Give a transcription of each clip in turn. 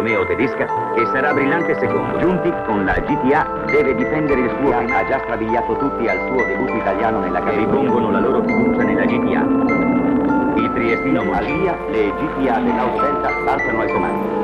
Romeo tedesca, che sarà brillante secondo. Giunti con la GTA deve difendere il suo ha già strabiliato tutti al suo debutto italiano nella categoria. Ripongono la loro fiducia nella GTA. Il triestino Giulia, le GTA dell'Aus Delta partono al comando.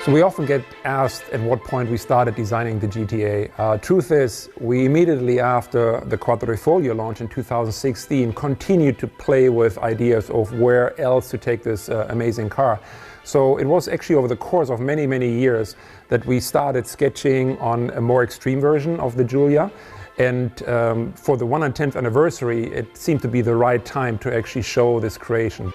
So we often get asked at what point we started designing the GTA. Truth is, we immediately after the Quadrifoglio launch in 2016 continued to play with ideas of where else to take this amazing car. So it was actually over the course of many, many years that we started sketching on a more extreme version of the Giulia. And for the 110th anniversary, it seemed to be the right time to actually show this creation.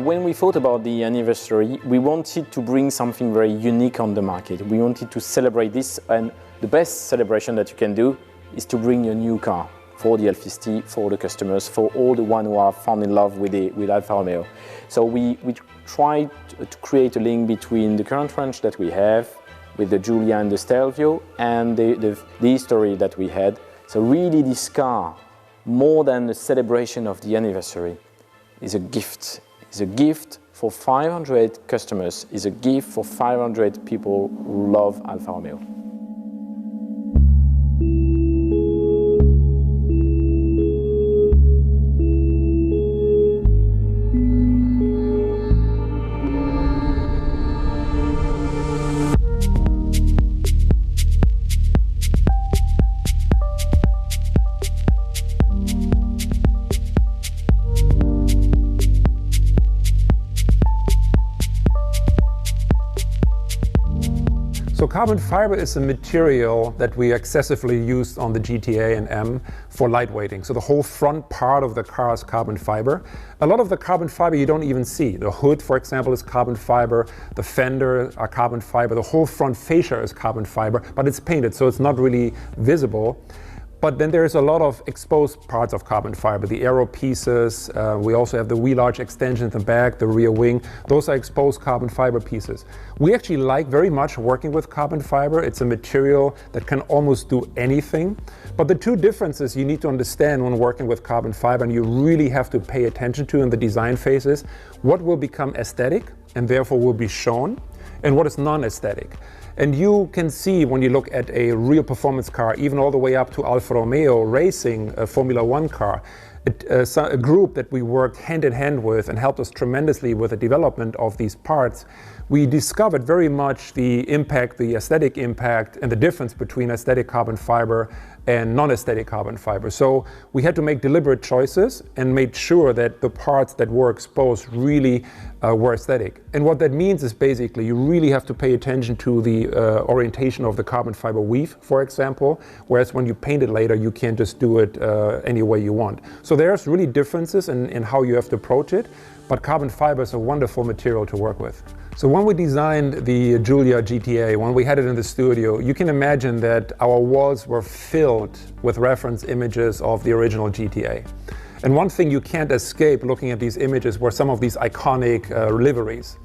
When we thought about the anniversary, we wanted to bring something very unique on the market. We wanted to celebrate this, and the best celebration that you can do is to bring a new car for the L50, for the customers, for all the ones who are fallen in love with Alfa Romeo. So we tried to create a link between the current range that we have with the Giulia and the Stelvio and the history that we had. So really this car, more than a celebration of the anniversary, is a gift. It's a gift for 500 customers, it's a gift for 500 people who love Alfa Romeo. So carbon fiber is a material that we excessively used on the GTA and M for lightweighting. So the whole front part of the car is carbon fiber. A lot of the carbon fiber you don't even see. The hood, for example, is carbon fiber. The fender are carbon fiber. The whole front fascia is carbon fiber, but it's painted, so it's not really visible. But then there's a lot of exposed parts of carbon fiber, the aero pieces. We also have the wheel arch extension in the back, the rear wing. Those are exposed carbon fiber pieces. We actually like very much working with carbon fiber. It's a material that can almost do anything. But the two differences you need to understand when working with carbon fiber, and you really have to pay attention to in the design phases, what will become aesthetic and therefore will be shown, and what is non-aesthetic. And you can see when you look at a real performance car, even all the way up to Alfa Romeo racing a Formula One car, a group that we worked hand in hand with and helped us tremendously with the development of these parts, we discovered very much the impact, the aesthetic impact, and the difference between aesthetic carbon fiber and non-aesthetic carbon fiber. So we had to make deliberate choices and made sure that the parts that were exposed really were aesthetic. And what that means is basically you really have to pay attention to the orientation of the carbon fiber weave, for example, whereas when you paint it later, you can't just do it any way you want. So there's really differences in how you have to approach it, but carbon fiber is a wonderful material to work with. So when we designed the Giulia GTA, when we had it in the studio, you can imagine that our walls were filled with reference images of the original GTA. And one thing you can't escape looking at these images were some of these iconic liveries.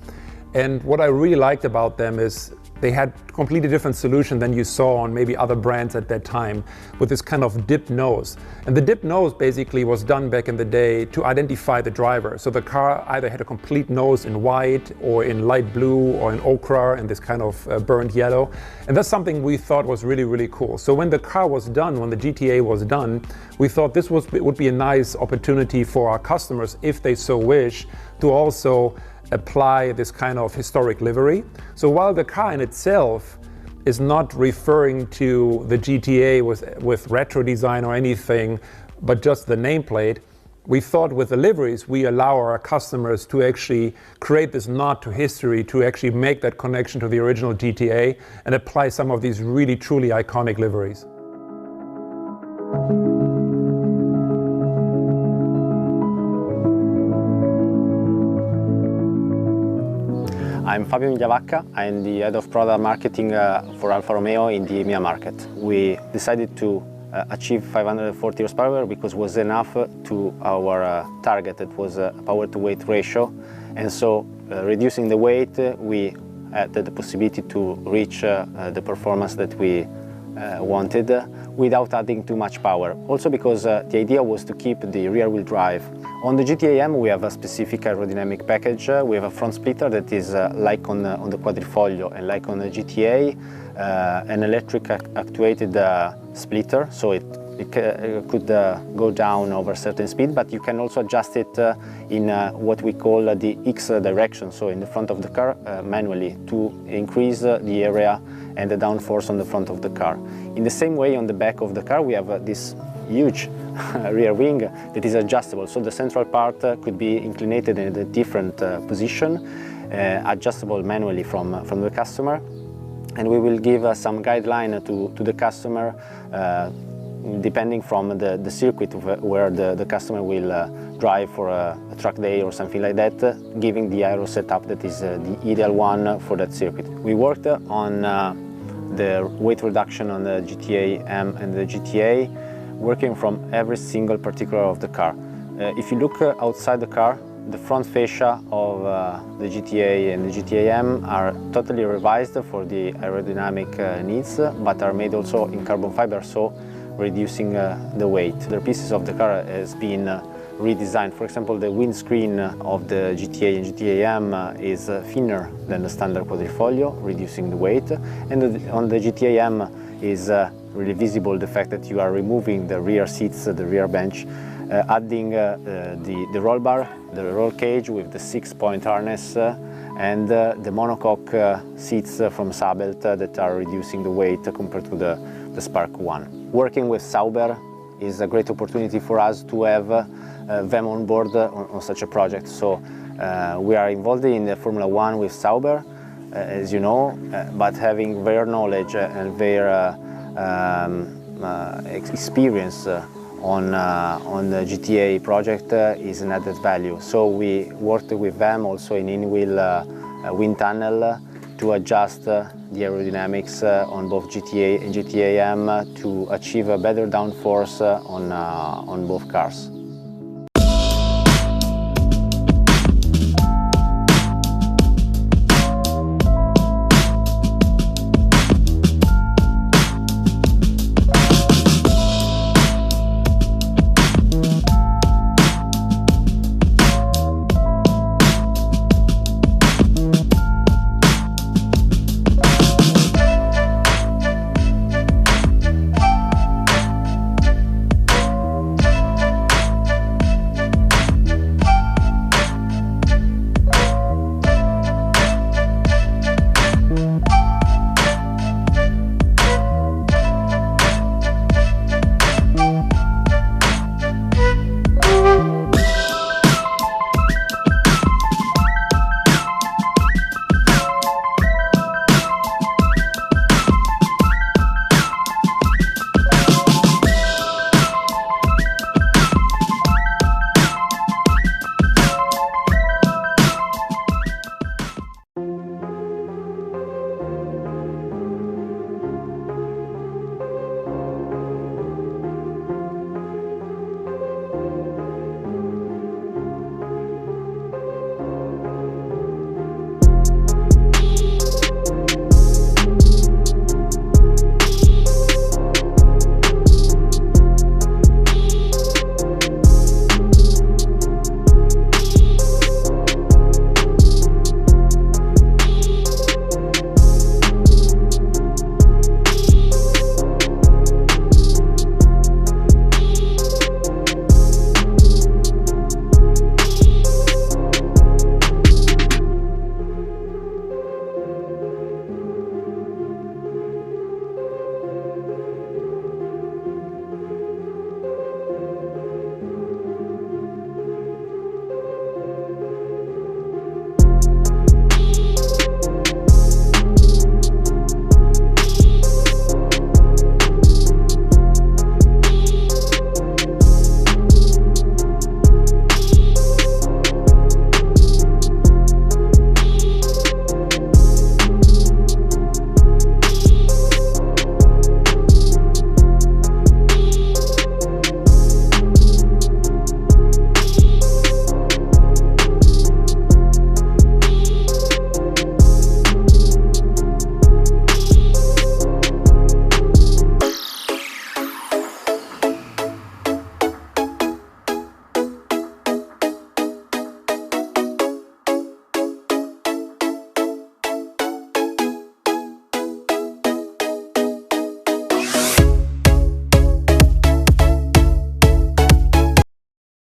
And what I really liked about them is they had a completely different solution than you saw on maybe other brands at that time, with this kind of dipped nose. And the dipped nose basically was done back in the day to identify the driver. So the car either had a complete nose in white or in light blue or in ochre and this kind of burnt yellow. And that's something we thought was really, really cool. So when the car was done, when the GTA was done, we thought this would be a nice opportunity for our customers, if they so wish, to also apply this kind of historic livery. So while the car in itself is not referring to the GTA with retro design or anything, but just the nameplate, we thought with the liveries, we allow our customers to actually create this nod to history, to actually make that connection to the original GTA and apply some of these really, truly iconic liveries. I'm Fabio Migliavacca. I'm the head of product marketing for Alfa Romeo in the EMEA market. We decided to achieve 540 horsepower because it was enough to our target. It was a power to weight ratio, and so reducing the weight, we had the possibility to reach the performance that we wanted without adding too much power. Also because the idea was to keep the rear wheel drive. On the GTAm we have a specific aerodynamic package. We have a front splitter that is like on the Quadrifoglio and like on the GTA, an electric actuated splitter, so it could go down over a certain speed, but you can also adjust it in what we call the X direction, so in the front of the car manually, to increase the area and the downforce on the front of the car. In the same way, on the back of the car we have this huge rear wing that is adjustable, so the central part could be inclined in a different position, adjustable manually from the customer, and we will give some guideline to the customer depending from the circuit where the customer will drive for a track day or something like that, giving the aero setup that is the ideal one for that circuit. We worked on the weight reduction on the GTAm and the GTA, working from every single particular of the car. If you look outside the car, the front fascia of the GTA and the GTAm are totally revised for the aerodynamic needs, but are made also in carbon fiber, so reducing the weight. The pieces of the car has been redesigned. For example, the windscreen of the GTA and GTAm is thinner than the standard Quadrifoglio, reducing the weight. And on the GTAm is really visible the fact that you are removing the rear seats, the rear bench, adding the roll bar, the roll cage with the 6-point harness, and the monocoque seats from Sabelt that are reducing the weight compared to the Spark 1. Working with Sauber is a great opportunity for us to have them on board on such a project. So we are involved in the Formula 1 with Sauber, as you know, but having their knowledge and their experience on the GTA project is an added value. So we worked with them also in in-wheel wind tunnel to adjust the aerodynamics on both GTA and GTAm to achieve a better downforce on both cars.